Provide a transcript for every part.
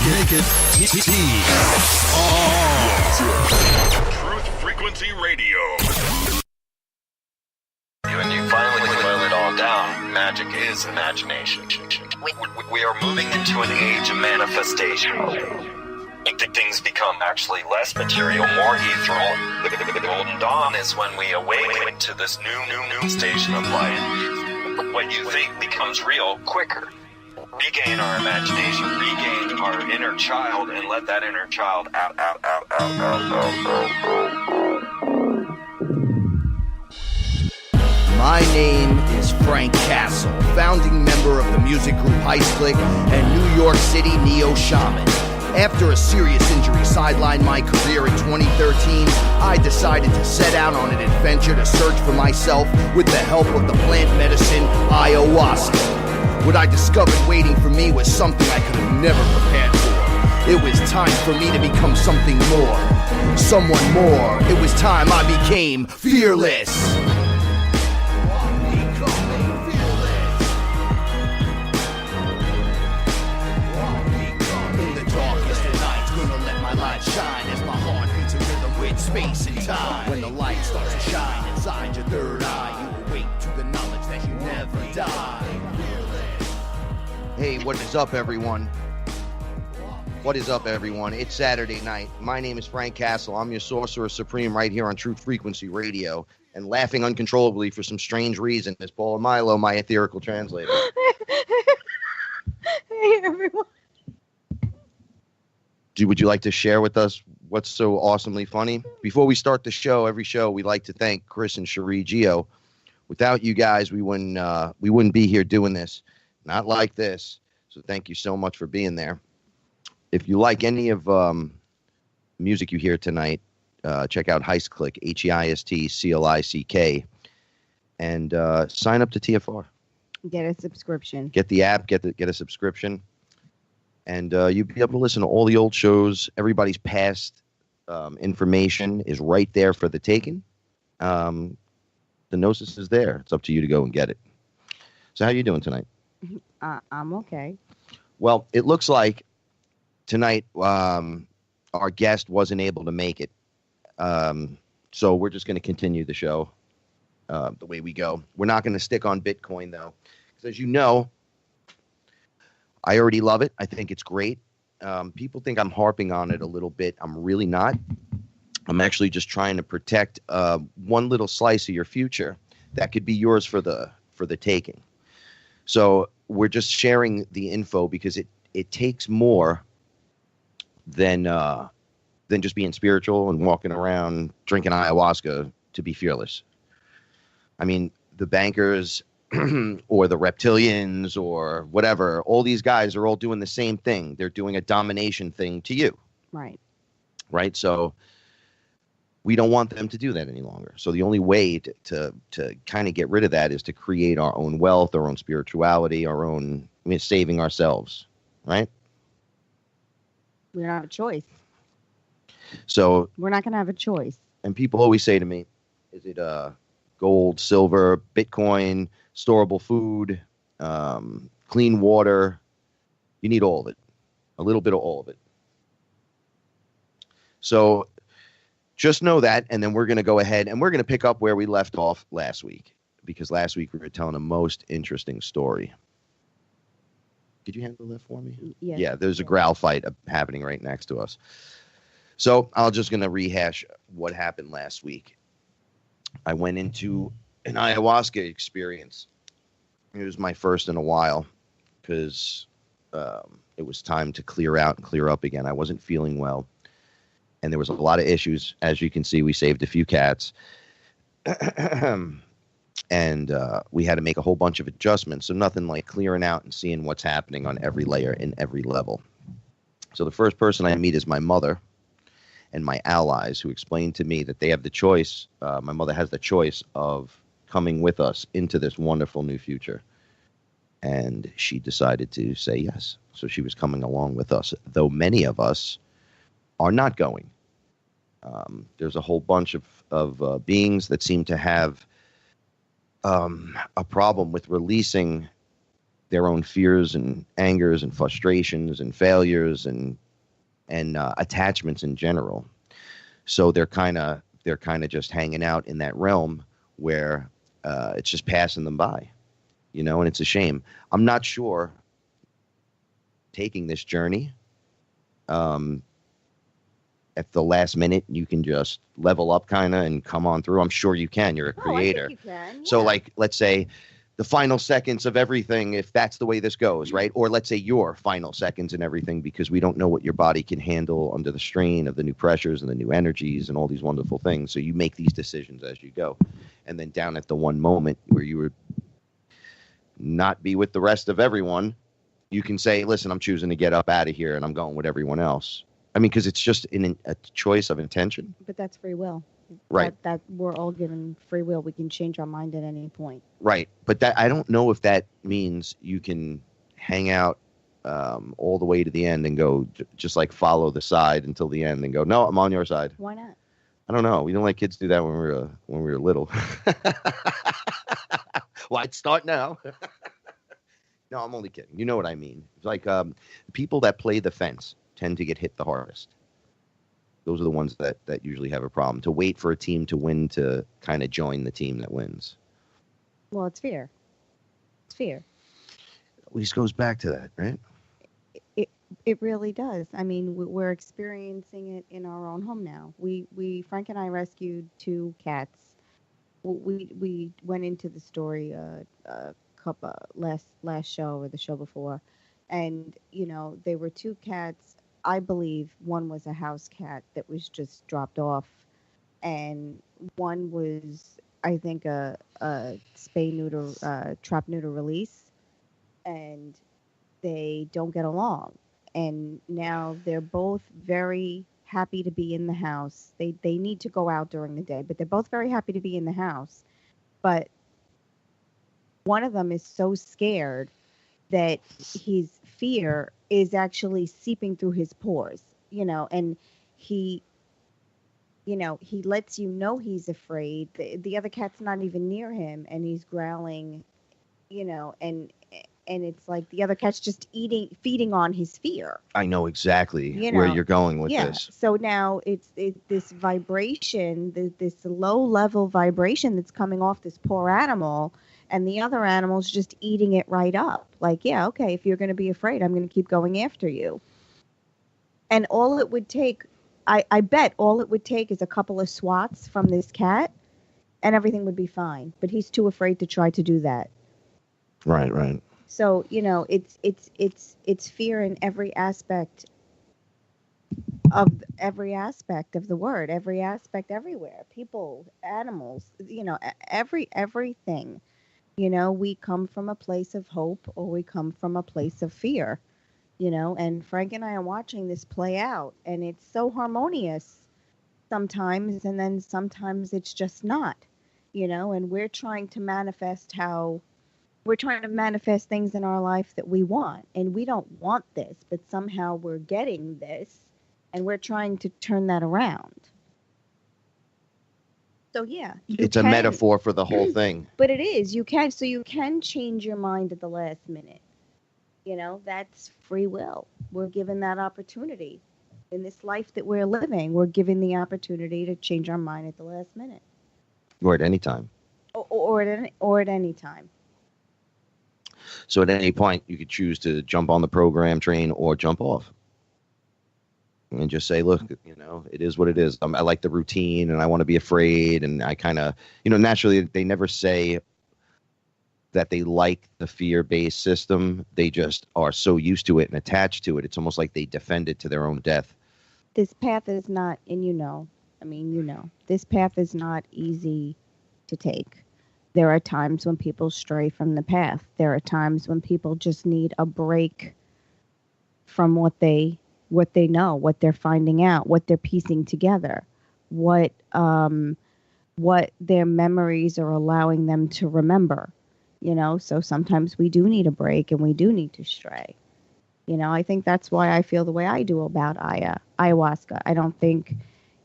Make it T. Truth Frequency Radio. When you finally boil it all down, magic is imagination. We are moving into an age of manifestation. Things become actually less material, more ethereal. The golden dawn is when we awaken to this new station of life. What you think becomes real quicker. Regain our imagination, regain our inner child, and let that inner child out. My name is Frank Castle, founding member of the music group Heist and New York City Neo Shaman. After a serious injury sidelined my career in 2013, I decided to set out on an adventure to search for myself with the help of the plant medicine Ayahuasca. What I discovered waiting for me was something I could have never prepared for. It was time for me to become something more, someone more. It was time I became fearless. Shine as my heart beats a rhythm with space and time. When the light starts to shine inside your third eye, you awake to the knowledge that you never die. Hey, what is up, everyone? What is up, everyone? It's Saturday night. My name is Frank Castle. I'm your Sorcerer Supreme right here on Truth Frequency Radio. And laughing uncontrollably for some strange reason is Paula Milo, my Etherical Translator. Hey, everyone. Would you like to share with us what's so awesomely funny? Before we start the show, every show, we like to thank Chris and Cherie Gio. Without you guys, we wouldn't be here doing this. Not like this. So thank you so much for being there. If you like any of music you hear tonight, check out Heistclick, HEISTCLICK, and sign up to TFR. Get a subscription. Get the app. Get a subscription. And you'll be able to listen to all the old shows. Everybody's past information is right there for the taking. The Gnosis is there. It's up to you to go and get it. So how you doing tonight? I'm okay. Well, it looks like tonight our guest wasn't able to make it. So we're just going to continue the show the way we go. We're not going to stick on Bitcoin, though. Because as you know, I already love it. I think it's great. People think I'm harping on it a little bit. I'm really not. I'm actually just trying to protect one little slice of your future that could be yours for the taking. So we're just sharing the info because it takes more than just being spiritual and walking around drinking ayahuasca to be fearless. I mean, the bankers or the reptilians or whatever, all these guys are all doing the same thing. They're doing a domination thing to you. Right. Right? So we don't want them to do that any longer. So the only way to kind of get rid of that is to create our own wealth, our own spirituality, saving ourselves. Right? We don't have a choice. So we're not going to have a choice. And people always say to me, is it gold, silver, Bitcoin, storable food, clean water? You need all of it. A little bit of all of it. So just know that, and then we're going to go ahead and we're going to pick up where we left off last week, because last week we were telling a most interesting story. Did you handle that for me? Yes. Yeah, there's a growl fight happening right next to us. So I'm just going to rehash what happened last week. I went into an ayahuasca experience. It was my first in a while because it was time to clear out and clear up again. I wasn't feeling well. And there was a lot of issues. As you can see, we saved a few cats. And we had to make a whole bunch of adjustments. So nothing like clearing out and seeing what's happening on every layer in every level. So the first person I meet is my mother and my allies, who explained to me that they have the choice. My mother has the choice of coming with us into this wonderful new future. And she decided to say yes. So she was coming along with us, though many of us are not going. There's a whole bunch of beings that seem to have a problem with releasing their own fears and angers and frustrations and failures and attachments in general. So they're kind of just hanging out in that realm where it's just passing them by, and it's a shame. I'm not sure taking this journey. At the last minute, you can just level up kind of and come on through. I'm sure you can. You're a creator. I think you can, So yeah. like, let's say the final seconds of everything, if that's the way this goes, right? Or let's say your final seconds and everything, because we don't know what your body can handle under the strain of the new pressures and the new energies and all these wonderful things. So you make these decisions as you go. And then down at the one moment where you would not be with the rest of everyone, you can say, listen, I'm choosing to get up out of here and I'm going with everyone else. I mean, because it's just a choice of intention. But that's free will. Right. That we're all given free will. We can change our mind at any point. Right. But that I don't know if that means you can hang out all the way to the end and go just like follow the side until the end and go, no, I'm on your side. Why not? I don't know. We don't let kids do that when we were little. Well, I'd start now. No, I'm only kidding. You know what I mean. It's like people that play the fence tend to get hit the hardest. Those are the ones that usually have a problem. To wait for a team to win to kind of join the team that wins. Well, it's fear. It's fear. It always goes back to that, right? It really does. I mean, we're experiencing it in our own home now. We Frank and I rescued 2 cats. We went into the story a couple last show or the show before, and they were 2 cats. I believe one was a house cat that was just dropped off, and one was, I think, a spay neuter trap neuter release, and they don't get along. And now they're both very happy to be in the house. They need to go out during the day, but they're both very happy to be in the house. But one of them is so scared that his fear is actually seeping through his pores, and he lets he's afraid. The other cat's not even near him, and he's growling, and it's like the other cat's just feeding on his fear. I know exactly where you're going with this. So now it's this vibration, this low level vibration that's coming off this poor animal, and the other animal's just eating it right up. Like, yeah, okay, if you're going to be afraid, I'm going to keep going after you. And all it would take, I bet all it would take is a couple of swats from this cat, and everything would be fine. But he's too afraid to try to do that. Right. So, it's fear in every aspect of the word, every aspect everywhere. People, animals, everything. We come from a place of hope, or we come from a place of fear, and Frank and I are watching this play out, and it's so harmonious sometimes, and then sometimes it's just not, and we're trying to manifest things in our life that we want, and we don't want this, but somehow we're getting this, and we're trying to turn that around. So yeah, it's a metaphor for the whole thing. But it is. You can change your mind at the last minute. That's free will. We're given that opportunity. In this life that we're living, we're given the opportunity to change our mind at the last minute. Or at any time. Or at any time. So at any point, you could choose to jump on the program train or jump off. And just say, look, it is what it is. I like the routine and I want to be afraid. And I kind of, naturally, they never say that they like the fear-based system. They just are so used to it and attached to it. It's almost like they defend it to their own death. This path is not, and this path is not easy to take. There are times when people stray from the path. There are times when people just need a break from what they know, what they're finding out, what they're piecing together, what their memories are allowing them to remember, so sometimes we do need a break and we do need to stray. I think that's why I feel the way I do about ayahuasca. I don't think,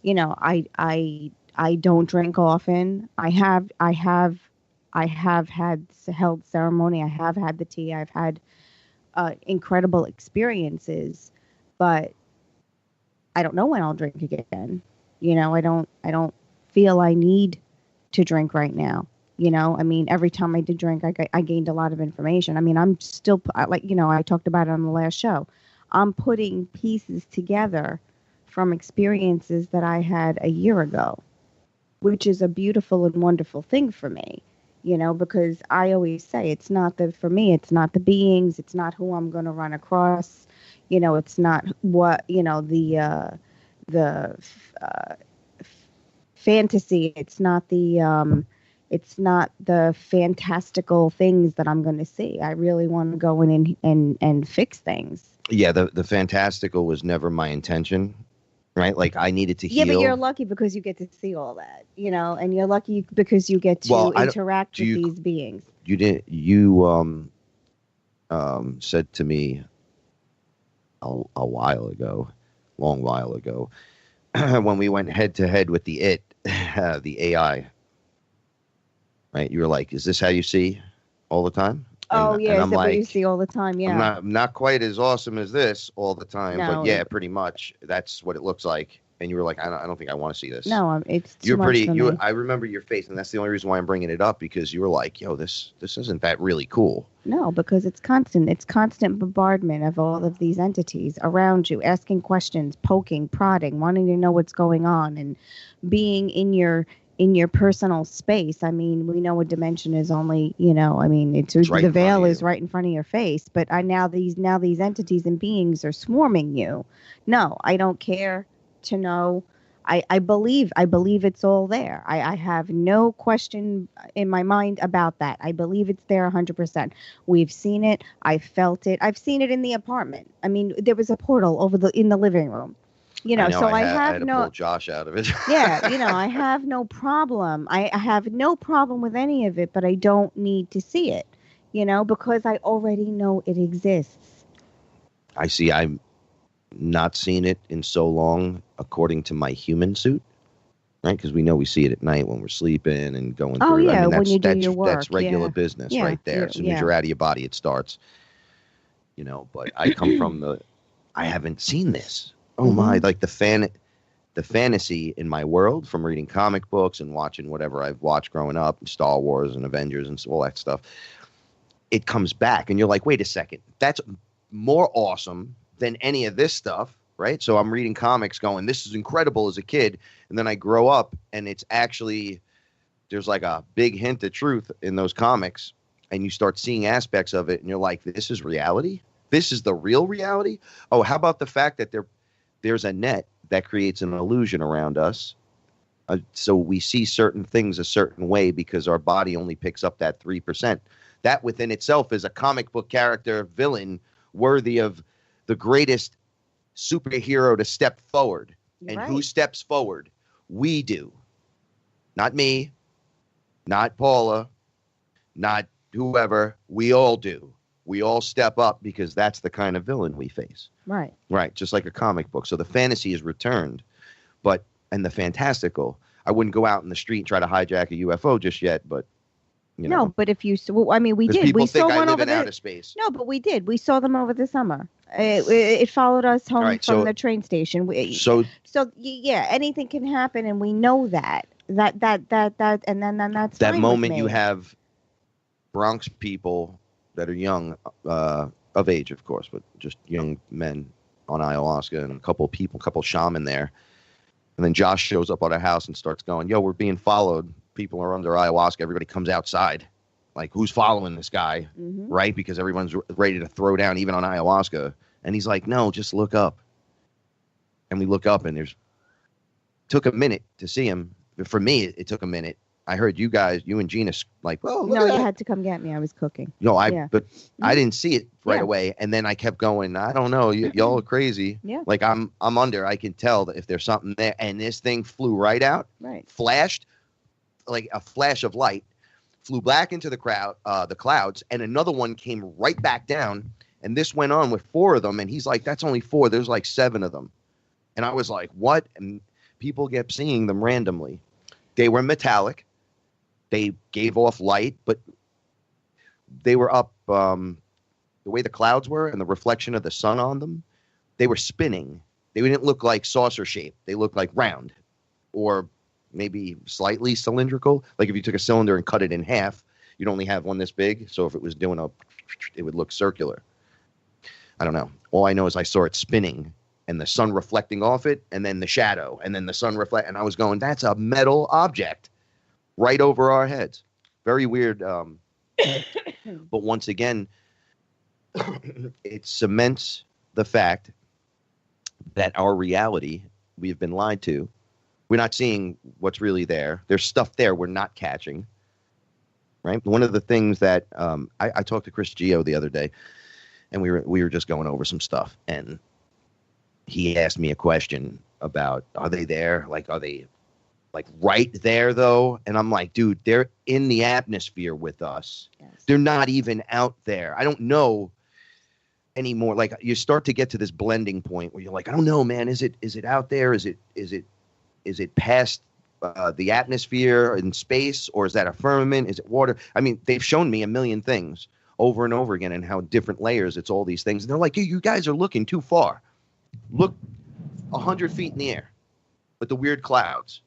I don't drink often. I have I have held ceremony. I have had the tea. I've had incredible experiences, but I don't know when I'll drink again. I don't feel I need to drink right now. I mean, every time I did drink, I gained a lot of information. I mean, I'm still, I talked about it on the last show. I'm putting pieces together from experiences that I had a year ago, which is a beautiful and wonderful thing for me, because I always say for me, it's not the beings, it's not who I'm going to run across, it's not what, the fantasy, it's not the fantastical things that I'm going to see. I really want to go in and fix things. Yeah, the fantastical was never my intention, right? Like I needed to heal. Yeah, but you're lucky because you get to see all that, and you're lucky because you get to interact with these beings. You said to me a while ago, long while ago, when we went head to head with the AI, right? You were like, "Is this how you see all the time?" Oh, yeah, and is that what you see all the time? Yeah. I'm not quite as awesome as this all the time, No. but yeah, pretty much. That's what it looks like. And you were like, I don't think I want to see this. No, it's too You're much pretty. for me. I remember your face, and that's the only reason why I'm bringing it up, because you were like, "Yo, this isn't that really cool." No, because it's constant. It's constant bombardment of all of these entities around you, asking questions, poking, prodding, wanting to know what's going on, and being in your personal space. I mean, we know a dimension is only, I mean, it's right the veil is you. right in front of your face. But now these entities and beings are swarming you. No, I don't care to know. I believe it's all there. I have no question in my mind about that. I believe it's there 100%. We've seen it. I felt it. I've seen it in the apartment. I mean, there was a portal in the living room. So I had to pull Josh out of it. Yeah, I have no problem. I have no problem with any of it, but I don't need to see it, because I already know it exists. I see. I'm not seen it in so long, according to my human suit, right? Because we know we see it at night when we're sleeping and going through. Oh, yeah, I mean, when you do your work. That's regular business right there. As soon as you're out of your body, it starts. But I come from I haven't seen this. Oh my, like the fantasy in my world from reading comic books and watching whatever I've watched growing up, Star Wars and Avengers and all that stuff. It comes back and you're like, wait a second, that's more awesome than any of this stuff, right? So I'm reading comics going, this is incredible as a kid. And then I grow up and it's actually, there's like a big hint of truth in those comics and you start seeing aspects of it and you're like, this is reality? This is the real reality? Oh, how about the fact that there's a net that creates an illusion around us. So we see certain things a certain way because our body only picks up that 3%. That within itself is a comic book character villain worthy of the greatest superhero to step forward. And who steps forward? We do. Not me, not Paula, not whoever. We all do. We all step up because that's the kind of villain we face. Right. Right. Just like a comic book. So the fantasy is returned, and the fantastical, I wouldn't go out in the street and try to hijack a UFO just yet, but No, but if you, I mean, we did. People we think saw I one live over in outer space. No, but we did. We saw them over the summer. It followed us home from the train station. So yeah, anything can happen, and we know that, and then that's that fine moment with me. you have Bronx people that are young, of age, of course, but just young men on ayahuasca and a couple shaman there. And then Josh shows up at our house and starts going, yo, we're being followed. People are under ayahuasca. Everybody comes outside. Like, who's following this guy? Right? Because everyone's ready to throw down, even on ayahuasca. And he's like, no, just look up. And we look up and took a minute to see him. But for me, it took a minute. I heard you and Gina, like, oh, look no, at you that. had to come get me. I was cooking. No, but I didn't see it right away. And then I kept going, I don't know. Y'all are crazy. Yeah. Like I'm under, I can tell that if there's something there. And this thing flew right out, flashed like a flash of light, flew back into the clouds. And another one came right back down. And this went on with 4 of them. And he's like, that's only 4. There's like 7 of them. And I was like, what? And people kept seeing them randomly. They were metallic. They gave off light, but they were up the way the clouds were and the reflection of the sun on them. They were spinning. They didn't look like saucer shaped. They looked like round or maybe slightly cylindrical. Like if you took a cylinder and cut it in half, you'd only have one this big. So if it was doing it would look circular. I don't know. All I know is I saw it spinning and the sun reflecting off it and then the shadow and then the sun reflect. And I was going, that's a metal object right over our heads. Very weird. But once again, it cements the fact that our reality, we've been lied to. We're not seeing what's really there. There's stuff there we're not catching. Right? One of the things that I talked to Chris Gio the other day, and we were just going over some stuff, and he asked me a question about, are they there? Like, are they like right there though? And I'm like, dude, they're in the atmosphere with us. Yes. They're not even out there. I don't know anymore. Like you start to get to this blending point where you're like, I don't know, man. Is it out there? Is it past the atmosphere in space, or is that a firmament? Is it water? I mean, they've shown me a million things over and over again, and how different layers. It's all these things, and they're like, you guys are looking too far. Look 100 feet in the air with the weird clouds.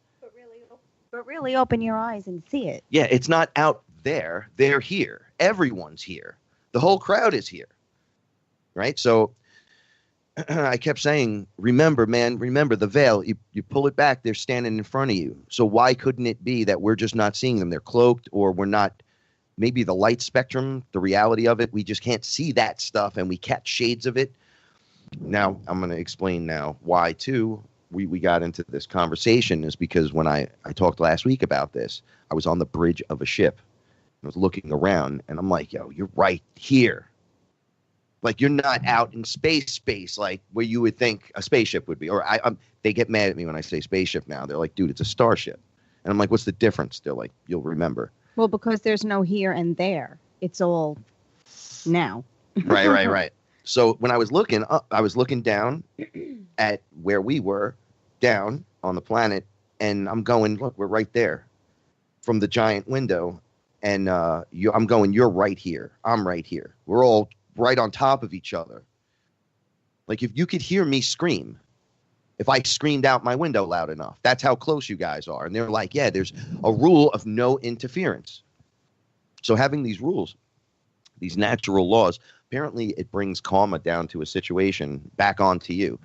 But really open your eyes and see it. Yeah, it's not out there. They're here. Everyone's here. The whole crowd is here. Right? So I kept saying, remember, man, remember the veil. You pull it back, they're standing in front of you. So why couldn't it be that we're just not seeing them? They're cloaked, or we're not, maybe the light spectrum, the reality of it, we just can't see that stuff, and we catch shades of it. Now, I'm going to explain now why, too, we got into this conversation is because when I talked last week about this, I was on the bridge of a ship. I was looking around, and I'm like, yo, you're right here. Like, you're not out in space, like where you would think a spaceship would be. Or they get mad at me when I say spaceship now. They're like, dude, it's a starship. And I'm like, what's the difference? They're like, you'll remember. Well, because there's no here and there. It's all now. Right. So when I was looking up, I was looking down at where we were, down on the planet, and I'm going, look, we're right there from the giant window. And I'm going, you're right here. I'm right here. We're all right on top of each other. Like if you could hear me scream, if I screamed out my window loud enough, that's how close you guys are. And they're like, yeah, there's a rule of no interference. So having these rules, these natural laws, apparently it brings karma down to a situation back onto you.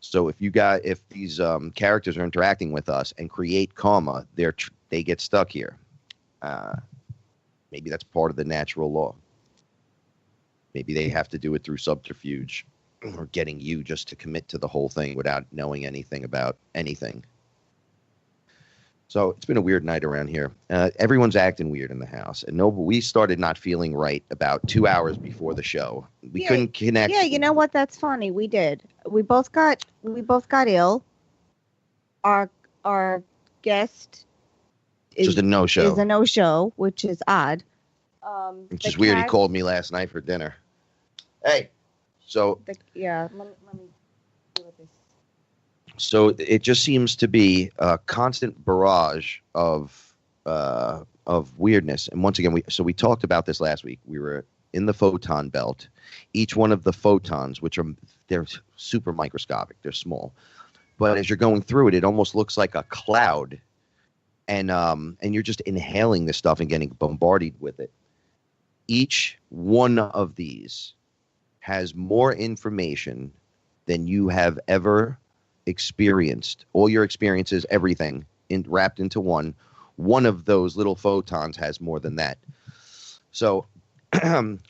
So if these characters are interacting with us and create karma, they get stuck here. Maybe that's part of the natural law. Maybe they have to do it through subterfuge or getting you just to commit to the whole thing without knowing anything about anything. So it's been a weird night around here. Everyone's acting weird in the house. And we started not feeling right about 2 hours before the show. We couldn't connect. Yeah, you know what? That's funny. We did. We both got ill. Our guest is a no-show, which is odd. Which is weird. He called me last night for dinner. Hey, so let me do this. So it just seems to be a constant barrage of weirdness. And once again, we talked about this last week. We were in the photon belt. Each one of the photons, they're super microscopic, they're small, but as you're going through it, it almost looks like a cloud, and you're just inhaling this stuff and getting bombarded with it. Each one of these has more information than you have ever experienced. All your experiences, everything wrapped into one. One of those little photons has more than that. So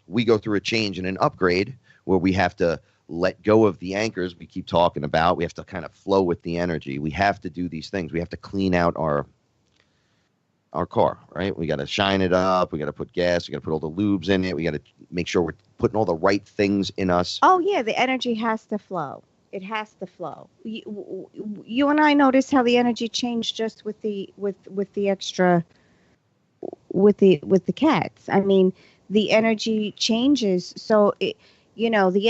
we go through a change and an upgrade where we have to let go of the anchors we keep talking about. We have to kind of flow with the energy. We have to do these things. We have to clean out our car, right? We got to shine it up. We got to put gas. We got to put all the lubes in it. We got to make sure we're putting all the right things in us. Oh yeah, the energy has to flow. It has to flow. You and I noticed how the energy changed just with the extra with the cats. I mean, the energy changes, so the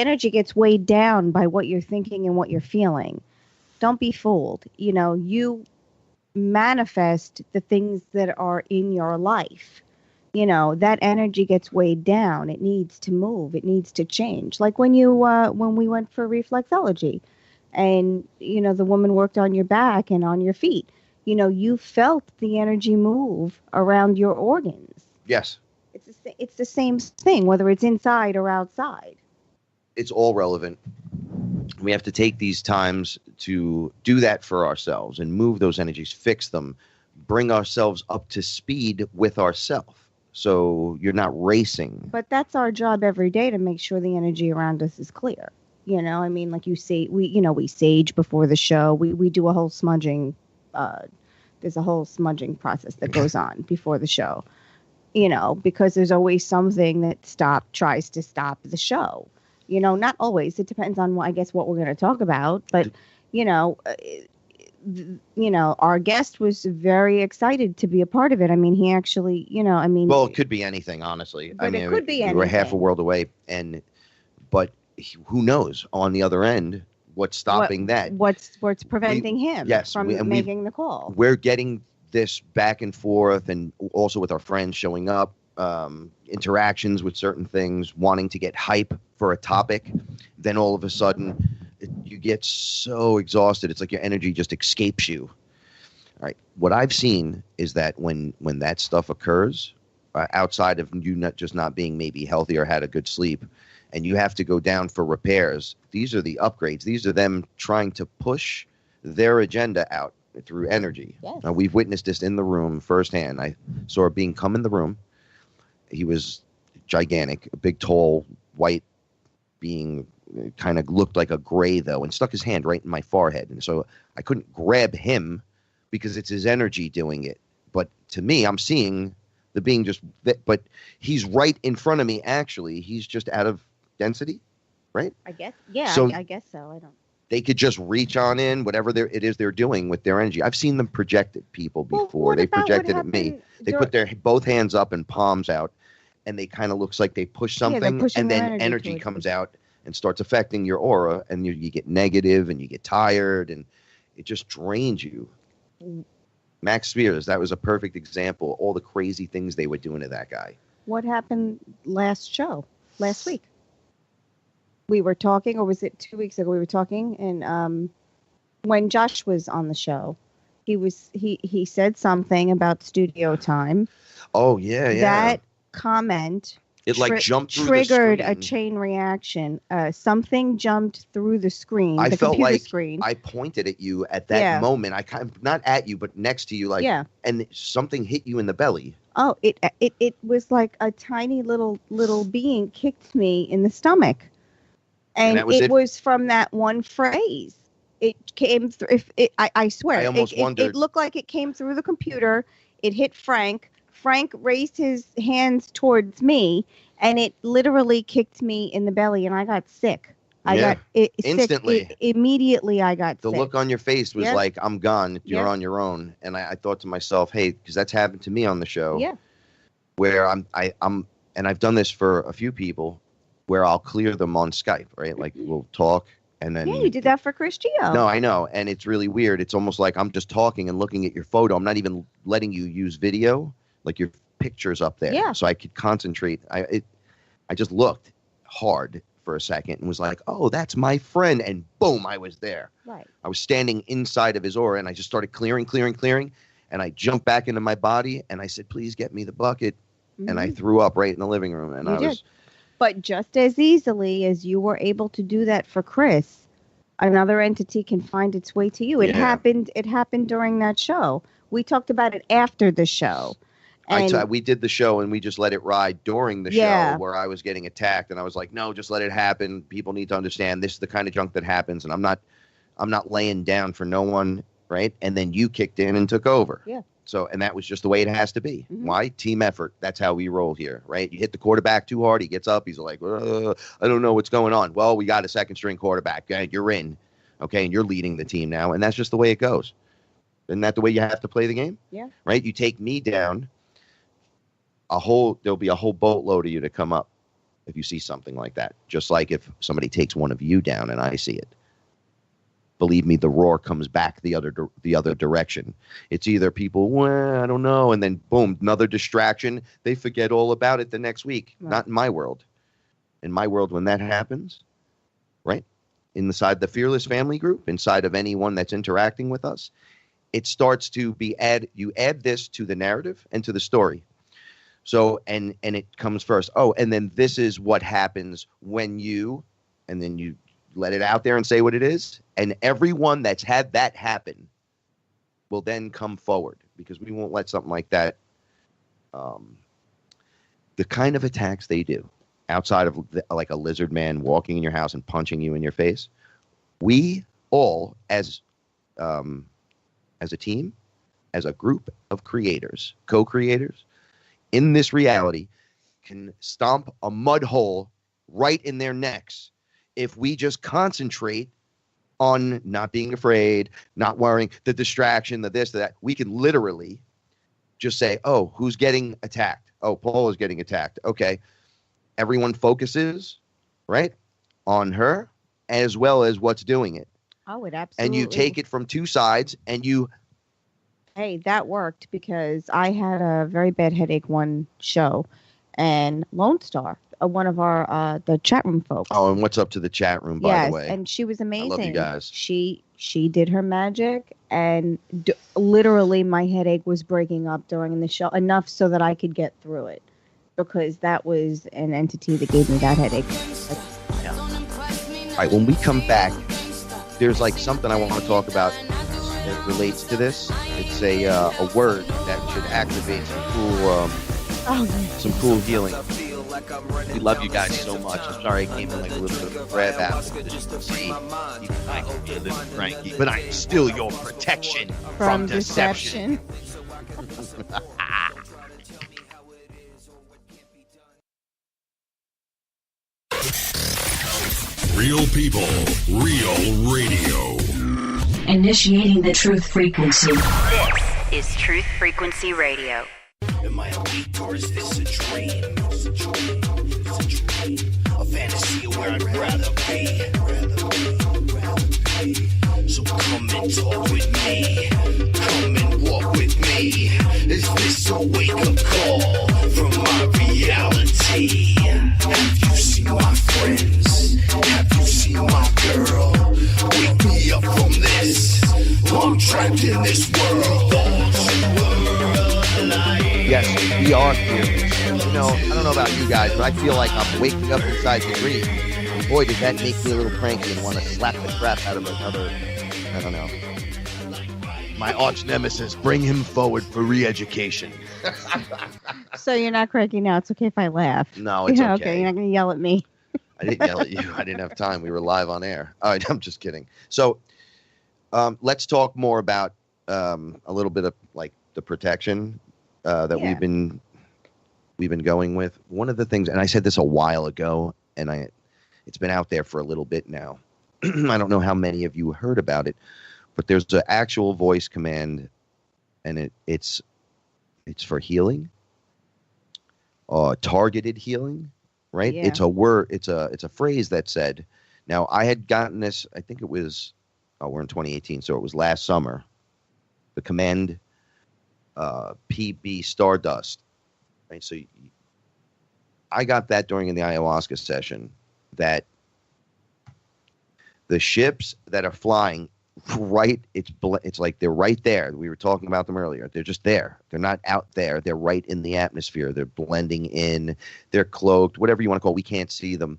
energy gets weighed down by what you're thinking and what you're feeling. Don't be fooled. manifest the things that are in your life. You know, that energy gets weighed down. It needs to move. It needs to change. Like when we went for reflexology, and you know the woman worked on your back and on your feet. You know, you felt the energy move around your organs. Yes. It's the same thing, whether it's inside or outside. It's all relevant. We have to take these times to do that for ourselves and move those energies, fix them, bring ourselves up to speed with ourselves. So you're not racing. But that's our job every day, to make sure the energy around us is clear. You know, I mean, like you say, we sage before the show. We do a whole smudging. There's a whole smudging process that goes on before the show. You know, because there's always something that tries to stop the show. You know, not always. It depends on I guess what we're going to talk about. But you know, our guest was very excited to be a part of it. I mean, he actually, well, it could be anything, honestly. But it could be anything. We're half a world away, but who knows on the other end what's stopping that? What's preventing him from making the call? We're getting this back and forth, and also with our friends showing up, interactions with certain things, wanting to get hype for a topic. Then all of a sudden, you get so exhausted. It's like your energy just escapes you. All right. What I've seen is that when that stuff occurs, outside of you not being maybe healthy or had a good sleep, and you have to go down for repairs, these are the upgrades. These are them trying to push their agenda out through energy. Yes. Now, we've witnessed this in the room firsthand. I saw a being come in the room. He was gigantic, a big, tall, white being, kind of looked like a gray, though, and stuck his hand right in my forehead. And so I couldn't grab him because it's his energy doing it. But to me, I'm seeing the being but he's right in front of me, actually. He's just out of density, right? I guess, yeah, so I guess so. I don't. They could just reach on in, whatever it is they're doing with their energy. I've seen them project at people before. They projected at me. They put their both hands up and palms out, and they kind of looks like they push something, and then energy comes out and starts affecting your aura, and you get negative, and you get tired, and it just drains you. Max Spears, that was a perfect example. All the crazy things they were doing to that guy. What happened last week? We were talking, or was it 2 weeks ago? We were talking, and when Josh was on the show, he said something about studio time. Oh yeah. That comment jumped through triggered the screen. a chain reaction. Something jumped through the screen. I felt like screen. I pointed at you at that moment. I kind of, not at you, but next to you, and something hit you in the belly. Oh, it was like a tiny little being kicked me in the stomach. And it was from that one phrase. It came through. I swear, I almost wondered. It looked like it came through the computer. It hit Frank. Frank raised his hands towards me, and it literally kicked me in the belly, and I got sick. I got instantly. Sick. Immediately, I got sick. The look on your face was like, "I'm gone. You're on your own." And I thought to myself, "Hey," because that's happened to me on the show. Yeah. Where I'm, and I've done this for a few people, where I'll clear them on Skype, right? Like we'll talk, and then you did that for Chris Gio. No, I know, and it's really weird. It's almost like I'm just talking and looking at your photo. I'm not even letting you use video, like your picture's up there, so I could concentrate. I just looked hard for a second and was like, "Oh, that's my friend," and boom, I was there. Right. I was standing inside of his aura, and I just started clearing, and I jumped back into my body, and I said, "Please get me the bucket," and I threw up right in the living room, and was. But just as easily as you were able to do that for Chris, another entity can find its way to you. It happened during that show. We talked about it after the show. And we did the show, and we just let it ride during the show where I was getting attacked, and I was like, no, just let it happen. People need to understand this is the kind of junk that happens, and I'm not laying down for no one, right? And then you kicked in and took over. Yeah. So, and that was just the way it has to be. Mm-hmm. Why? Team effort. That's how we roll here, right? You hit the quarterback too hard, he gets up, he's like, I don't know what's going on. Well, we got a second string quarterback. You're in, okay, and you're leading the team now, and that's just the way it goes. Isn't that the way you have to play the game? Yeah. Right? You take me down, there'll be a whole boatload of you to come up if you see something like that. Just like if somebody takes one of you down and I see it. believe me, the roar comes back the other direction. It's either people, well, I don't know, and then boom, another distraction. They forget all about it the next week. Right. Not in my world. In my world, when that happens, right, inside the FearLess family group, inside of anyone that's interacting with us, it starts to be you add this to the narrative and to the story. So, and it comes first. Oh, and then this is what happens when you, and then you let it out there and say what it is. And everyone that's had that happen will then come forward, because we won't let something like that, the kind of attacks they do outside of like a lizard man walking in your house and punching you in your face. We all, as a team, as a group of creators, co-creators, in this reality, can stomp a mud hole right in their necks if we just concentrate on not being afraid, not worrying, the distraction, the this, the that. We can literally just say, oh, who's getting attacked? Oh, Paula's getting attacked. Okay. Everyone focuses, right, on her as well as what's doing it. Oh, it absolutely. And you take it from two sides and you... Hey, that worked, because I had a very bad headache one show, and Lone Star, one of our the chat room folks. Oh, and what's up to the chat room, by the way? Yes, and she was amazing. I love you guys. She did her magic, and literally my headache was breaking up during the show, enough so that I could get through it, because that was an entity that gave me that headache. All right, when we come back, there's like something I want to talk about that relates to this. It's a word that should activate some cool healing. We love you guys so much. I'm sorry I came in like a little bit of a grab apple. See, you might be a little cranky, but I'm still your protection from deception. Real people, real radio. Initiating the truth frequency. This is Truth Frequency Radio. Am I awake or is this a dream? It's a dream. It's a dream. A fantasy of where I'd rather be. So come and talk with me. Come and walk with me. Is this a wake-up call from my reality? Have you seen my friends? Have you seen my girl? Wake me up from this. I'm trapped in this world. Yes, we are fearless. You know, I don't know about you guys, but I feel like I'm waking up inside the dream. And boy, does that make me a little cranky and want to slap the crap out of another, I don't know, my arch nemesis. Bring him forward for re-education. So you're not cranky now. It's okay if I laugh. No, it's okay. Okay, you're not going to yell at me. I didn't yell at you. I didn't have time. We were live on air. All right, I'm just kidding. So let's talk more about a little bit of like the protection that we've been going with. One of the things, and I said this a while ago, and it's been out there for a little bit now. I don't know how many of you heard about it, but there's an actual voice command, and it's for healing, targeted healing, right? Yeah. It's a word. It's a phrase that said. Now I had gotten this. I think it was. We're in 2018, so it was last summer. The command. PB StarDusT, right? So I got that during the ayahuasca session, that the ships that are flying right, it's like they're right there. We were talking about them earlier. They're just there. They're not out there. They're right in the atmosphere. They're blending in. They're cloaked, whatever you want to call it. We can't see them.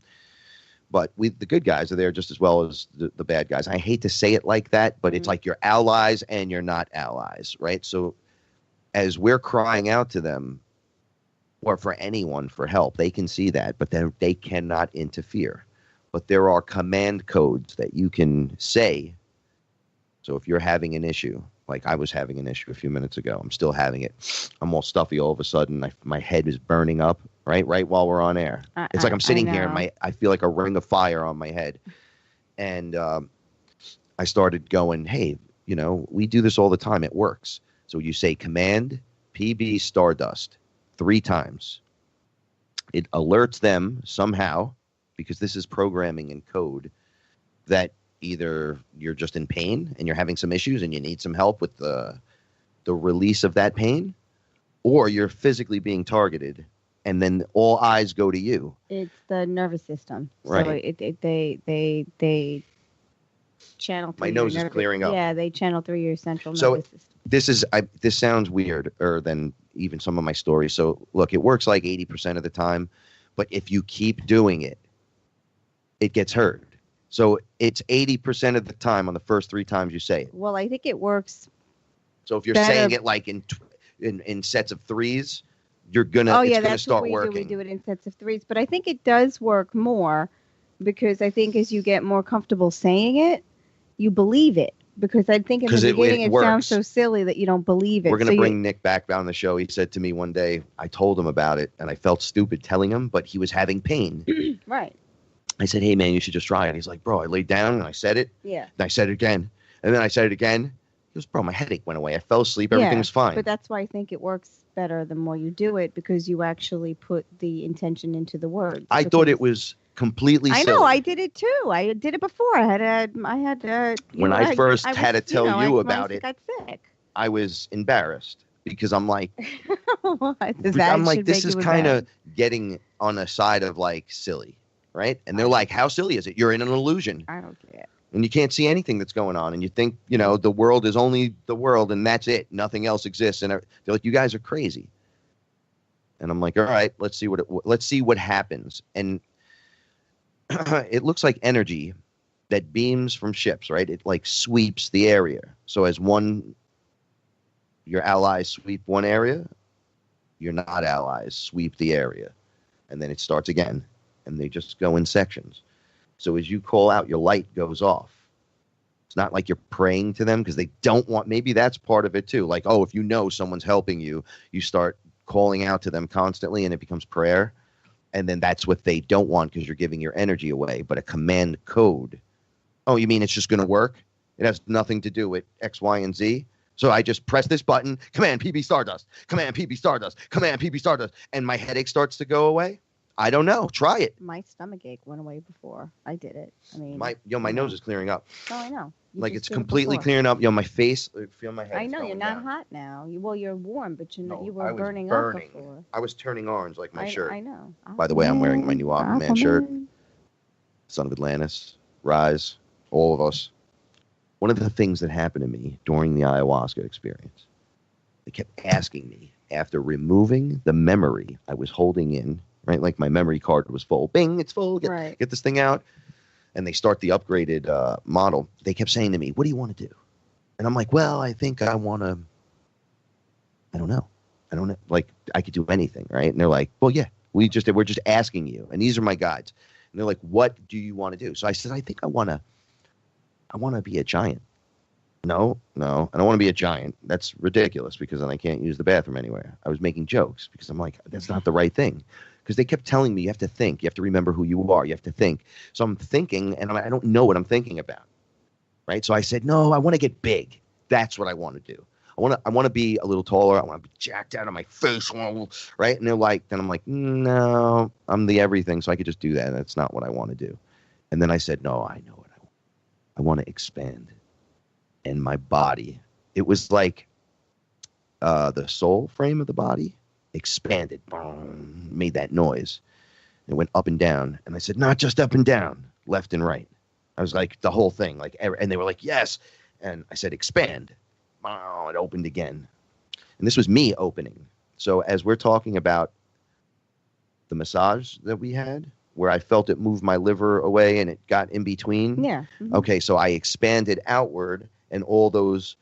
But the good guys are there just as well as the bad guys. I hate to say it like that, but it's like you're allies and you're not allies, right? So as we're crying out to them, or for anyone for help, they can see that, but then they cannot interfere. But there are command codes that you can say. So if you're having an issue, like I was having an issue a few minutes ago, I'm still having it. I'm all stuffy all of a sudden. My head is burning up, right while we're on air. It's like I'm sitting here and I feel like a ring of fire on my head. And I started going, hey, we do this all the time. It works. So you say command PB StarDusT 3 times. It alerts them somehow, because this is programming and code, that either you're just in pain and you're having some issues and you need some help with the release of that pain, or you're physically being targeted, and then all eyes go to you. It's the nervous system. Right. So they channel through My nose is clearing up. Yeah, they channel through your central nervous system. This sounds weirder than even some of my stories. So look, it works like 80% of the time, but if you keep doing it, it gets heard. So it's 80% of the time on the first 3 times you say it. Well, I think it works. So if you're better. saying it like in sets of 3s, you're gonna Oh yeah, it's gonna that's start what we working. do. We do it in sets of 3s, but I think it does work more because I think as you get more comfortable saying it, you believe it. Because I think in the beginning it sounds so silly that you don't believe it. We're going to bring Nick back on the show. He said to me one day, I told him about it, and I felt stupid telling him, but he was having pain. Right. I said, hey, man, you should just try it. He's like, bro, I laid down, and I said it. Yeah. And I said it again. And then I said it again. He goes, bro, my headache went away. I fell asleep. Everything was fine. But that's why I think it works better the more you do it, because you actually put the intention into the words. I thought it was completely silly. I know, I did it too. I did it before. I had when I first had to tell you about it, got sick. I was embarrassed because I'm like, I'm like, this is kind of getting on the side of like silly, right? And they're like, how silly is it? You're in an illusion. I don't care. And you can't see anything that's going on, and you think, the world is only the world, and that's it. Nothing else exists. And they're like, you guys are crazy. And I'm like, all right, let's see what happens. And it looks like energy that beams from ships, right? It like sweeps the area. So as your allies sweep one area, your not allies sweep the area. And then it starts again, and they just go in sections. So as you call out, your light goes off. It's not like you're praying to them because they don't want, maybe that's part of it too. Like, oh, if someone's helping you, you start calling out to them constantly and it becomes prayer. And then that's what they don't want because you're giving your energy away. But a command code. Oh, you mean it's just going to work? It has nothing to do with X, Y, and Z. So I just press this button, command PB StarDusT, command PB StarDusT, command PB StarDusT, and my headache starts to go away. I don't know. Try it. My stomach ache went away before I did it. I mean, my nose is clearing up. Oh, I know. Like it's completely clearing up. My face, feel my head. I know you're not hot now. You're warm, but you were burning up before. I was turning orange like my shirt. I know. By the way, I'm wearing my new Aquaman shirt. Son of Atlantis, Rise, all of us. One of the things that happened to me during the ayahuasca experience, they kept asking me after removing the memory I was holding in, right? Like my memory card was full. Bing, it's full. Get this thing out. And they start the upgraded model. They kept saying to me, what do you want to do? And I'm like, well, I think I want to, I don't know. Like, I could do anything, right? And they're like, well, yeah, we're just asking you. And these are my guides. And they're like, what do you want to do? So I said, I think I want to be a giant. No, I don't want to be a giant. That's ridiculous because then I can't use the bathroom anywhere. I was making jokes because I'm like, that's not the right thing. Because they kept telling me you have to think. You have to remember who you are. You have to think. So I'm thinking, and I don't know what I'm thinking about, right? So I said, no, I want to get big. That's what I want to do. I want to be a little taller. I want to be jacked out of my face, right? And they're like, then I'm like, no, I'm the everything, so I could just do that. And that's not what I want to do. And then I said, no, I know what I want. I want to expand. And my body, it was like the soul frame of the body expanded, boom, made that noise. It went up and down. And I said, not just up and down, left and right. I was like, the whole thing, like, and they were like, yes. And I said, expand. Oh, it opened again. And this was me opening. So as we're talking about the massage that we had, where I felt it move my liver away and it got in between. Yeah. Mm-hmm. Okay, so I expanded outward and all those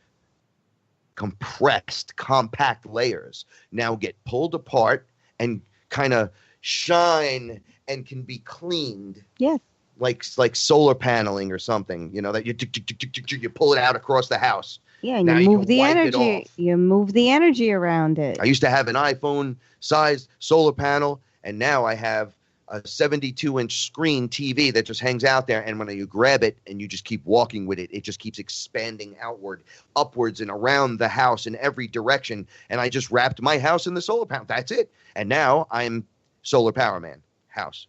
compressed, compact layers now get pulled apart and kind of shine and can be cleaned. Yes. Like solar paneling or something, that you pull it out across the house. Yeah, and you move the energy. You move the energy around it. I used to have an iPhone-sized solar panel, and now I have a 72-inch screen TV that just hangs out there, and when you grab it and you just keep walking with it, it just keeps expanding outward, upwards, and around the house in every direction. And I just wrapped my house in the solar panel. That's it. And now I'm Solar Power Man house.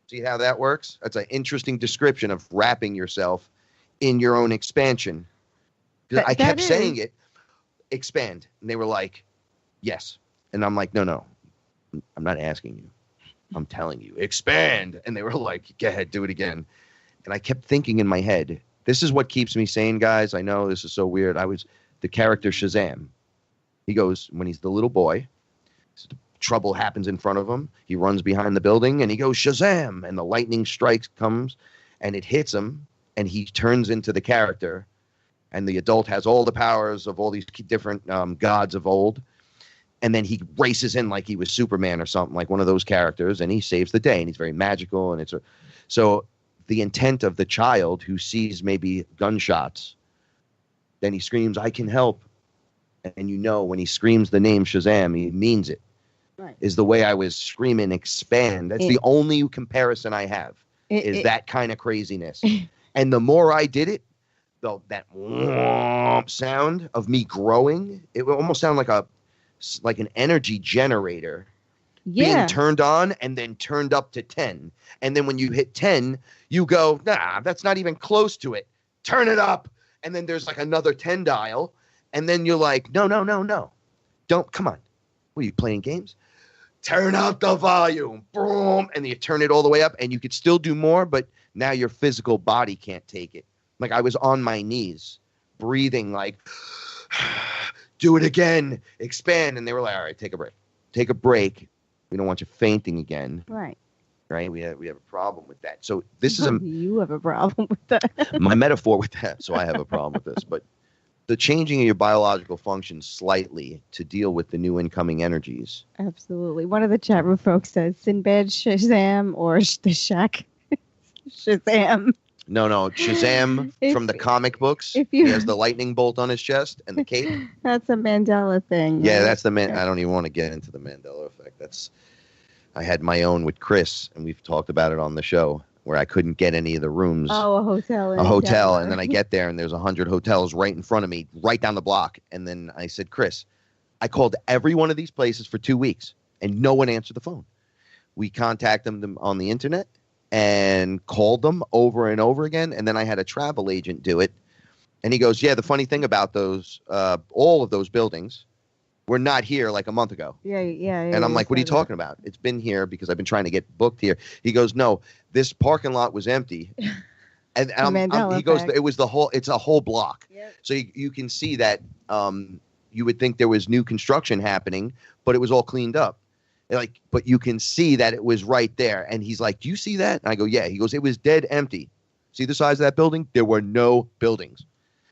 See how that works? That's an interesting description of wrapping yourself in your own expansion. 'Cause I kept that saying is- it, expand. And they were like, yes. And I'm like, no, I'm not asking you. I'm telling you, expand. And they were like, go ahead, do it again. And I kept thinking in my head, this is what keeps me sane, guys. I know this is so weird. I was the character Shazam. He goes, when he's the little boy, trouble happens in front of him. He runs behind the building and he goes, Shazam. And the lightning strikes, comes and it hits him. And he turns into the character. And the adult has all the powers of all these different gods of old. And then he races in like he was Superman or something, like one of those characters. And he saves the day. And he's very magical. And so the intent of the child who sees maybe gunshots, then he screams, I can help. And you know, when he screams the name Shazam, he means it. Right. Is the way I was screaming, expand. That's the only comparison I have, is that kind of craziness. And the more I did it, that sound of me growing, it would almost sound like an energy generator being turned on and then turned up to 10. And then when you hit 10, you go, nah, that's not even close to it. Turn it up. And then there's like another 10 dial. And then you're like, no. Don't, come on. What are you playing games? Turn up the volume. Boom. And you turn it all the way up and you could still do more, but now your physical body can't take it. Like I was on my knees, breathing like, do it again, expand. And they were like, all right, take a break. Take a break. We don't want you fainting again. Right. Right? We have a problem with that. So this is You have a problem with that. my metaphor with that. So I have a problem with this. But the changing of your biological functions slightly to deal with the new incoming energies. Absolutely. One of the chat room folks says Sinbad Shazam or the Shack Shazam. No, Shazam from the comic books. He has the lightning bolt on his chest and the cape. That's a Mandela thing. Yeah, right? that's the I don't even want to get into the Mandela effect. I had my own with Chris, and we've talked about it on the show, where I couldn't get any of the rooms. Oh, a hotel. And then I get there, and there's 100 hotels right in front of me, right down the block. And then I said, Chris, I called every one of these places for 2 weeks, and no one answered the phone. We contacted them on the internet and called them over and over again. And then I had a travel agent do it. And he goes, yeah, the funny thing about those, all of those buildings were not here like a month ago. Yeah. And I'm like, what are you talking about? It's been here because I've been trying to get booked here. He goes, no, this parking lot was empty. And he goes, it's a whole block. Yep. So you can see that you would think there was new construction happening, but it was all cleaned up. But you can see that it was right there. And he's like, do you see that? And I go, yeah. He goes, it was dead empty. See the size of that building? There were no buildings.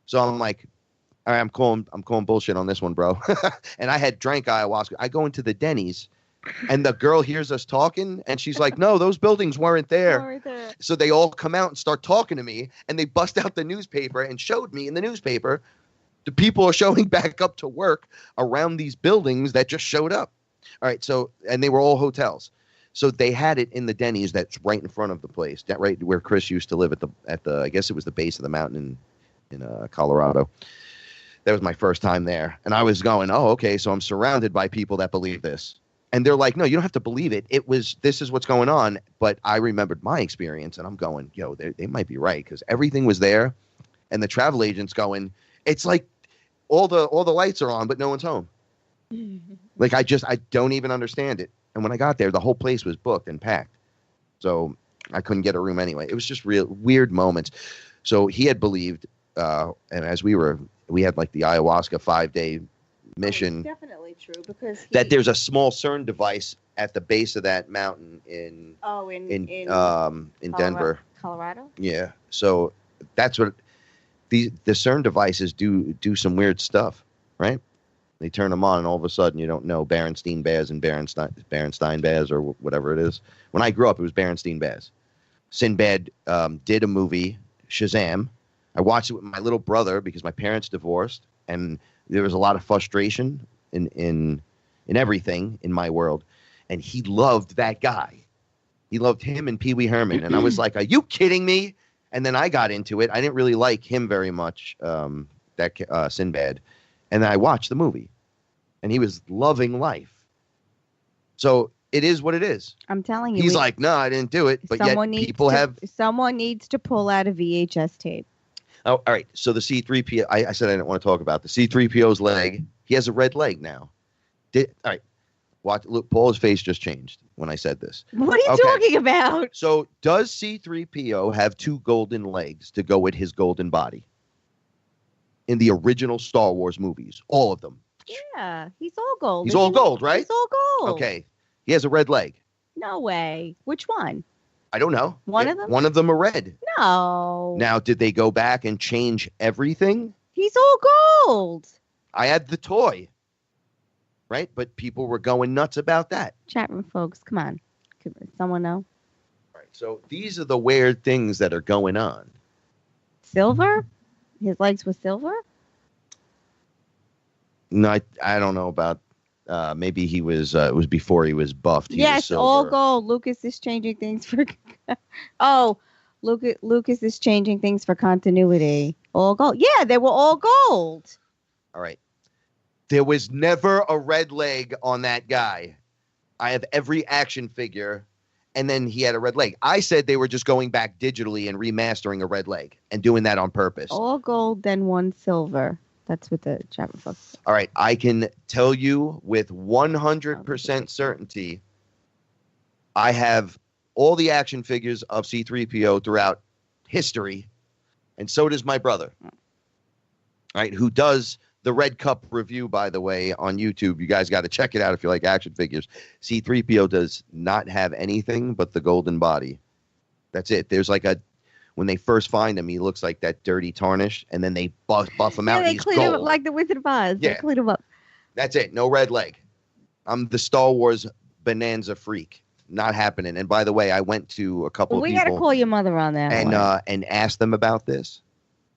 So I'm like, all right, I'm calling bullshit on this one, bro. And I had drank ayahuasca. I go into the Denny's and the girl hears us talking and she's like, no, those buildings weren't there. So they all come out and start talking to me and they bust out the newspaper and showed me in the newspaper the people are showing back up to work around these buildings that just showed up. All right. So, and they were all hotels. So they had it in the Denny's that's right in front of the place, that right where Chris used to live at the I guess it was the base of the mountain in Colorado. That was my first time there. And I was going, oh, okay, so I'm surrounded by people that believe this. And they're like, no, you don't have to believe it. This is what's going on. But I remembered my experience and I'm going, yo, they might be right because everything was there. And the travel agent's going, it's like all the lights are on, but no one's home. Like, I don't even understand it. And when I got there, the whole place was booked and packed. So I couldn't get a room anyway. It was just real weird moments. So he had believed, and as we had like the ayahuasca 5-day mission. It's definitely true because that there's a small CERN device at the base of that mountain in Denver, Colorado. Yeah. So that's what the CERN devices do some weird stuff, right? They turn them on, and all of a sudden, you don't know Berenstein Bears and Berenstein Bears or whatever it is. When I grew up, it was Berenstein Bears. Sinbad did a movie, Shazam. I watched it with my little brother because my parents divorced, and there was a lot of frustration in everything in my world. And he loved that guy. He loved him and Pee Wee Herman. And I was like, are you kidding me? And then I got into it. I didn't really like him very much, Sinbad. And then I watched the movie, and he was loving life. So it is what it is. I'm telling you. He's like, no, I didn't do it. But yet people have. Someone needs to pull out a VHS tape. Oh, all right. So the C3PO, I said I didn't want to talk about the C3PO's leg. He has a red leg now. All right. Watch. Look, Paula's face just changed when I said this. What are you Okay. talking about? So does C3PO have 2 golden legs to go with his golden body? In the original Star Wars movies, all of them. Yeah, he's all gold. He's all gold, right? He's all gold. Okay. He has a red leg. No way. Which one? I don't know. One of them? One of them are red. No. Now, did they go back and change everything? He's all gold. I had the toy, right? But people were going nuts about that. Chat room folks, come on. Could someone know? All right. So these are the weird things that are going on. Silver? His legs were silver? No, I don't know about. Maybe he was. It was before he was buffed. He was Yes, all silver. gold. Lucas is changing things for. Oh, Lucas is changing things for continuity. All gold. Yeah, they were all gold. All right. There was never a red leg on that guy. I have every action figure, and then he had a red leg. I said they were just going back digitally and remastering a red leg and doing that on purpose. All gold, then one silver. That's what the chat room folks. All right. I can tell you with 100% certainty, I have all the action figures of C3PO throughout history, and so does my brother. All right, who does the Red Cup review, by the way, on YouTube. You guys got to check it out if you like action figures. C3PO does not have anything but the golden body. That's it. There's like when they first find him, he looks like that dirty tarnish, and then they buff him out. Yeah, they and he's clean him up gold. like the Wizard of Oz. Yeah. They clean him up. That's it. No red leg. I'm the Star Wars bonanza freak. Not happening. And by the way, I went to a couple Well, of we got people to call your mother on that one. and asked them about this,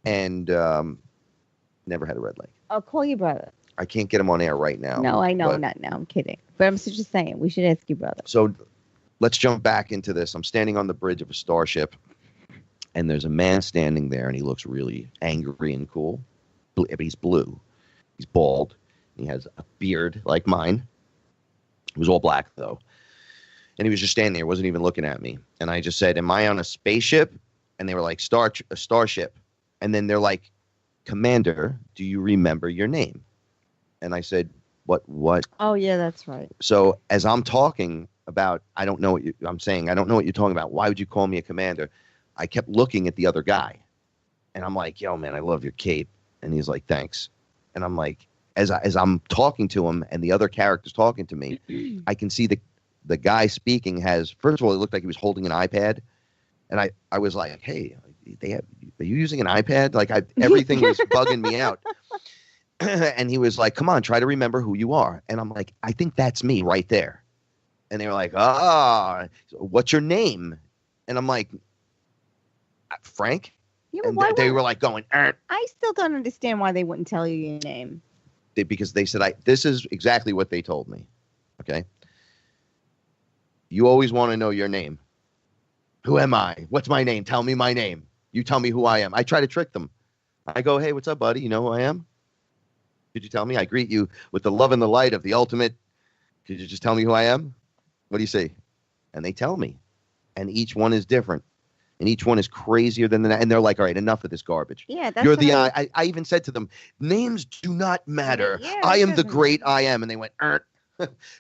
and never had a red leg. I'll call your brother. I can't get him on air right now. No, I know, but- not now. I'm kidding. But I'm just saying, we should ask your brother. So let's jump back into this. I'm standing on the bridge of a starship, and there's a man standing there, and he looks really angry and cool. He's blue. He's bald. He has a beard like mine. It was all black, though. And he was just standing there, wasn't even looking at me. And I just said, am I on a spaceship? And they were like, a starship. And then they're like, Commander, do you remember your name? And I said, what? Oh, yeah, that's right. So as I'm talking about, I don't know what I'm saying, I don't know what you're talking about. Why would you call me a commander? I kept looking at the other guy. And I'm like, yo, man, I love your cape. And he's like, thanks. And I'm like, as I'm talking to him and the other character's talking to me, I can see the guy speaking has, first of all, it looked like he was holding an iPad. And I was like, hey, are you using an iPad? Like everything was bugging me out. And he was like, come on, try to remember who you are. And I'm like, I think that's me right there. And they were like, what's your name? And I'm like, Frank? Yeah, but And why they would- were like going, I still don't understand why they wouldn't tell you your name. because they said, this is exactly what they told me. Okay. You always want to know your name. Who am I? What's my name? Tell me my name. You tell me who I am. I try to trick them. I go, hey, what's up, buddy? You know who I am? Could you tell me? I greet you with the love and the light of the ultimate. Could you just tell me who I am? What do you say? And they tell me. And each one is different. And each one is crazier than that. And they're like, all right, enough of this garbage. Yeah, that's You're what the I I even said to them, names do not matter. Yeah, I it am the doesn't great I am. And they went,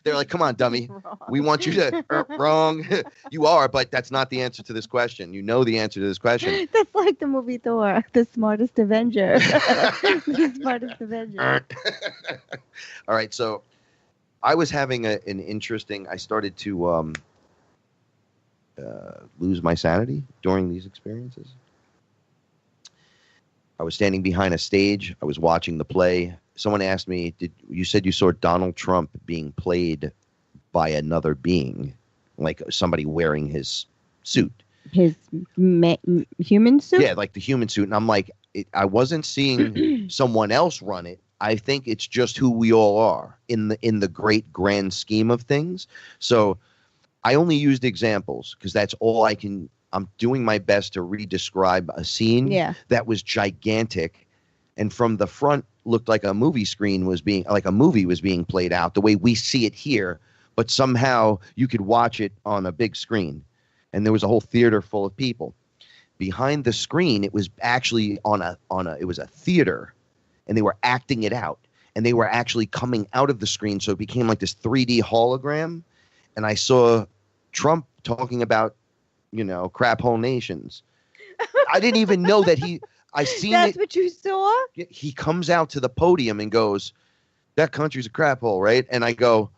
they're like, come on, dummy. Wrong. We want you to, wrong. You are, but that's not the answer to this question. You know the answer to this question. That's like the movie Thor, the smartest Avenger. The smartest Avenger. All right, so I was having an interesting, I started to lose my sanity during these experiences. I was standing behind a stage. I was watching the play. Someone asked me, you said you saw Donald Trump being played by another being, like somebody wearing his suit. His human suit? Yeah, like the human suit. And I'm like, I wasn't seeing someone else run it. I think it's just who we all are in the great grand scheme of things. So I only used examples because that's all I can. I'm doing my best to re-describe a scene that was gigantic, and from the front looked like a movie screen was being played out the way we see it here, but somehow you could watch it on a big screen, and there was a whole theater full of people. behind the screen, it was actually it was a theater, and they were acting it out, and they were actually coming out of the screen. So it became like this 3D hologram. And I saw Trump talking about, crap hole nations. I didn't even know that I seen That's it. what you saw? He comes out to the podium and goes, "That country's a crap hole," right? And I go,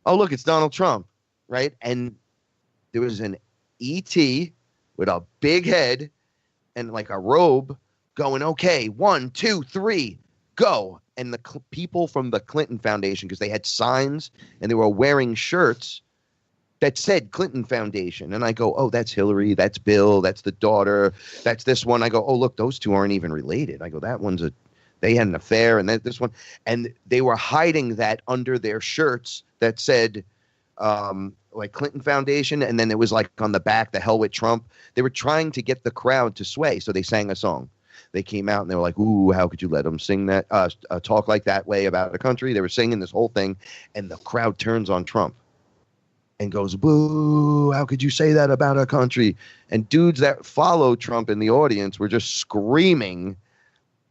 "Oh, look, it's Donald Trump," right? And there was an ET with a big head and like a robe going, "Okay, 1, 2, 3, go." And the people from the Clinton Foundation, because they had signs and they were wearing shirts that said Clinton Foundation. And I go, "Oh, that's Hillary, that's Bill, that's the daughter, that's this one." I go, "Oh, look, those two aren't even related." I go, "That one's they had an affair, and this one." And they were hiding that under their shirts that said like Clinton Foundation. And then it was like on the back, "The hell with Trump." They were trying to get the crowd to sway. So they sang a song. They came out and they were like, "Ooh, how could you let them sing that, talk like that way about a country?" They were singing this whole thing. And the crowd turns on Trump and goes, "Boo, how could you say that about a country?" And dudes that follow Trump in the audience were just screaming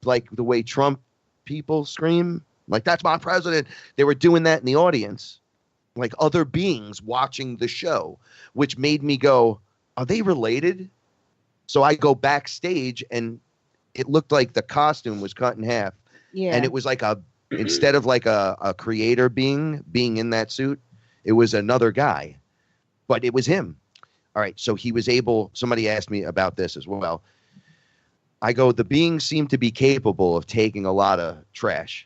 like the way Trump people scream, like, "That's my president." They were doing that in the audience, like other beings watching the show, which made me go, "Are they related?" So I go backstage, and it looked like the costume was cut in half. Yeah. And it was like instead of like a creator being in that suit, it was another guy, but it was him. All right. So he was somebody asked me about this as well. I go, "The beings seem to be capable of taking a lot of trash,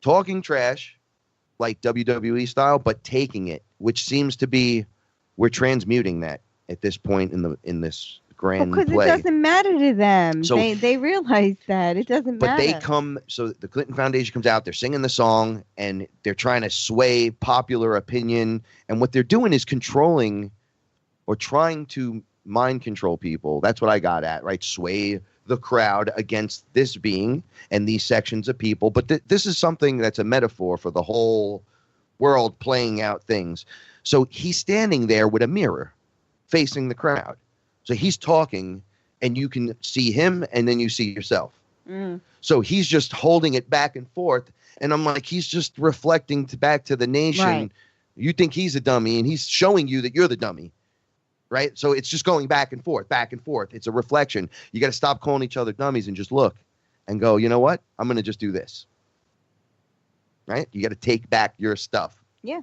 talking trash like WWE style, but taking it, which seems to be, we're transmuting that at this point in this grand Because play." it doesn't matter to them. So- they realize that it doesn't But matter. so the Clinton Foundation comes out, they're singing the song, and they're trying to sway popular opinion. And what they're doing is controlling or trying to mind control people. That's what I got at, right? Sway the crowd against this being and these sections of people. But this is something that's a metaphor for the whole world playing out things. So he's standing there with a mirror facing the crowd. So he's talking, and you can see him, and then you see yourself. So he's just holding it back and forth. And I'm like, he's just reflecting back to the nation. Right. You think he's a dummy, and he's showing you that you're the dummy. Right? So it's just going back and forth, back and forth. It's a reflection. You got to stop calling each other dummies and just look and go, "You know what? I'm going to just do this." Right? You got to take back your stuff. Yeah.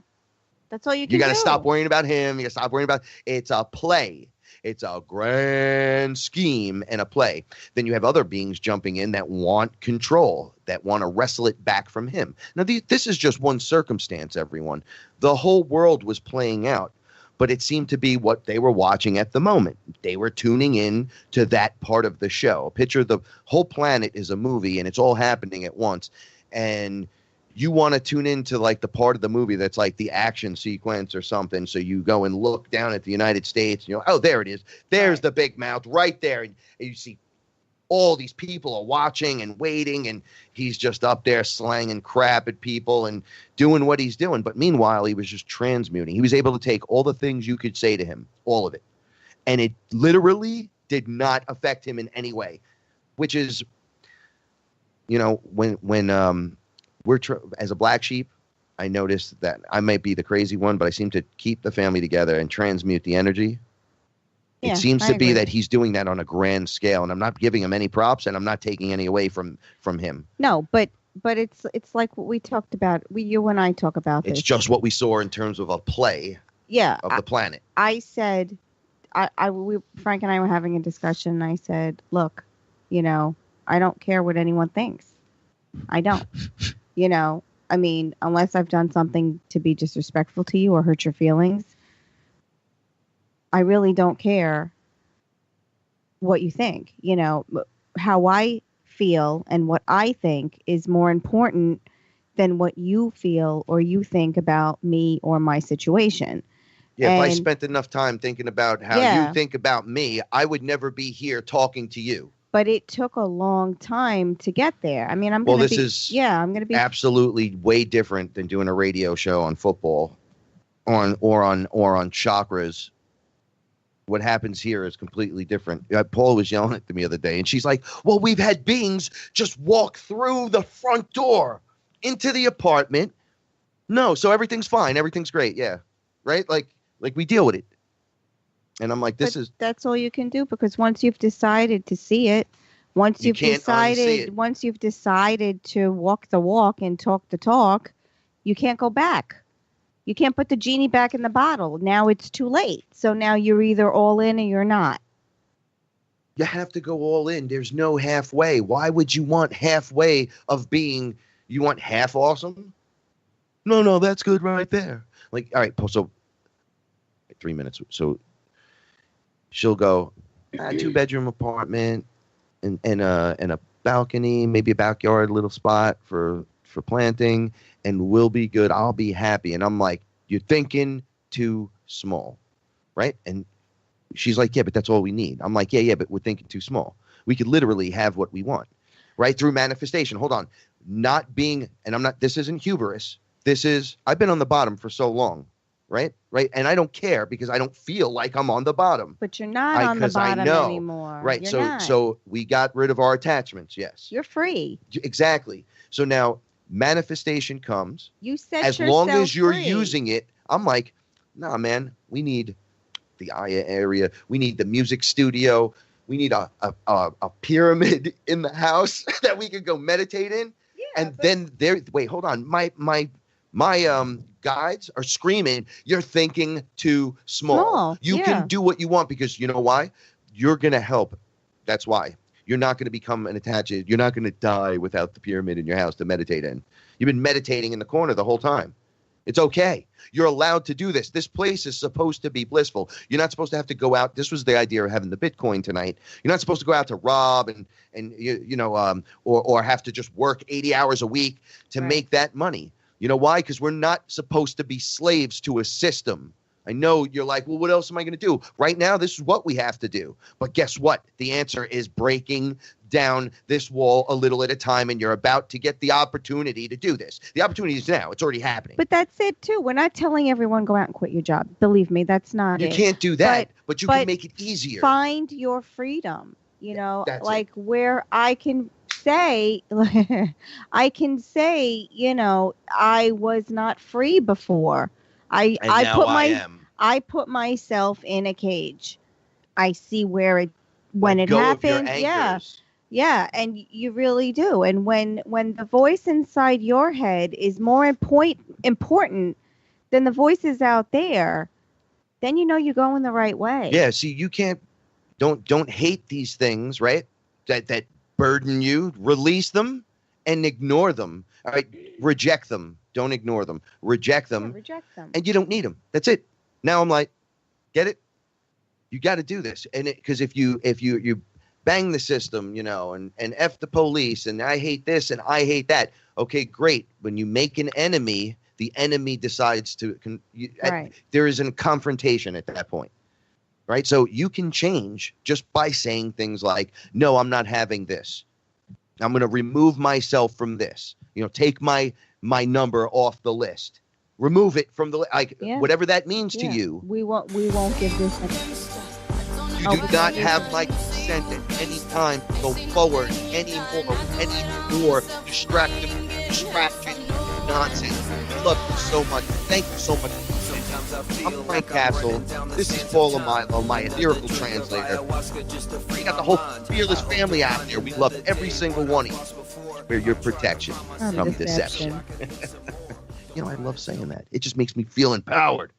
That's all you can You got to do. stop worrying about him. You got to stop worrying about it's a play. It's a grand scheme and a play. Then you have other beings jumping in that want control, that want to wrestle it back from him. Now, this is just one circumstance, everyone. The whole world was playing out, but it seemed to be what they were watching at the moment. They were tuning in to that part of the show. Picture the whole planet is a movie, and it's all happening at once. And you want to tune into like the part of the movie that's like the action sequence or something. So you go and look down at the United States, and oh, there it is. There's the big mouth right there. And you see all these people are watching and waiting, and he's just up there slanging crap at people and doing what he's doing. But meanwhile, he was just transmuting. He was able to take all the things you could say to him, all of it. And it literally did not affect him in any way, which is, when as a black sheep, I noticed that I might be the crazy one, but I seem to keep the family together and transmute the energy. Yeah, it seems I to be agree. that he's doing that on a grand scale, and I'm not giving him any props, and I'm not taking any away from him. No, but it's like what we talked about. You and I talk about this. It's just what we saw in terms of a play Yeah. of the planet. I said, Frank and I were having a discussion, and I said, "Look, I don't care what anyone thinks. I don't. I mean, unless I've done something to be disrespectful to you or hurt your feelings, I really don't care what you think. How I feel and what I think is more important than what you feel or you think about me or my situation." Yeah, if I And- spent enough time thinking about how Yeah. you think about me, I would never be here talking to you. But it took a long time to get there. I mean, I'm Well, going to this be. is Yeah, I'm going to be. absolutely way different than doing a radio show on football or on chakras. what happens here is completely different. Paula was yelling at me the other day, and she's like, well, we've had beings just walk through the front door into the apartment. No, so everything's fine. Everything's great. Yeah. Right? Like we deal with it. And I'm like, that's all you can do, because once you've decided to see it, once you've decided to walk the walk and talk the talk, you can't go back. You can't put the genie back in the bottle. Now it's too late. So now you're either all in or you're not. You have to go all in. There's no halfway. Why would you want halfway of being, you want half awesome? No, that's good right there. Like, all right, so 3 minutes. So she'll go, 2-bedroom apartment and a balcony, maybe a backyard, little spot for planting, and we'll be good. I'll be happy. And I'm like, you're thinking too small, right? And she's like, yeah, but that's all we need. I'm like, yeah, but we're thinking too small. We could literally have what we want, right? Through manifestation. Hold on. Not being, and this isn't hubris. I've been on the bottom for so long, right? And I don't care because I don't feel like I'm on the bottom. But you're not on the bottom anymore. Right. So we got rid of our attachments. Yes. You're free. Exactly. So now manifestation comes. You said as long as you're using it. I'm like, nah, man, we need the Aya area. We need the music studio. We need a pyramid in the house that we could go meditate in. Yeah, and then wait, hold on. My guides are screaming, you're thinking too small. You can do what you want, because you know why? You're going to help. That's why. You're not going to become an attached. You're not going to die without the pyramid in your house to meditate in. You've been meditating in the corner the whole time. It's okay. You're allowed to do this. This place is supposed to be blissful. You're not supposed to have to go out. This was the idea of having the Bitcoin tonight. You're not supposed to go out to rob or have to just work 80 hours a week to make that money. You know why? Because we're not supposed to be slaves to a system. I know you're like, well, what else am I going to do? Right now, this is what we have to do. But guess what? The answer is breaking down this wall a little at a time, and you're about to get the opportunity to do this. The opportunity is now. It's already happening. But that's it, too. We're not telling everyone go out and quit your job. Believe me, that's not it. You can't do that, but you can make it easier. Find your freedom, like where I can say, I was not free before. I put myself in a cage. I see where it happens. Yeah, and you really do. And when the voice inside your head is more important than the voices out there, then you're going the right way. Yeah, see, you can't don't hate these things, right? That burden you. Release them and ignore them. All right, reject them. Don't ignore them. Reject them. And you don't need them. That's it. Now I'm like, get it? You got to do this. And because if you bang the system, and F the police, and I hate this and I hate that. Okay, great. When you make an enemy, the enemy decides to, there is a confrontation at that point. Right? So you can change just by saying things like, no, I'm not having this. I'm going to remove myself from this. Take my number off the list. Remove it from the whatever that means to you. We won't give this. You do not have my consent at any time to go forward any more distraction nonsense. I love you so much. Thank you so much. I'm Frank Castle. This is Paula Milo, my Etherical translator. We got the whole FearLess family out there. We love every single one of you. We're your protection from deception. I love saying that. It just makes me feel empowered.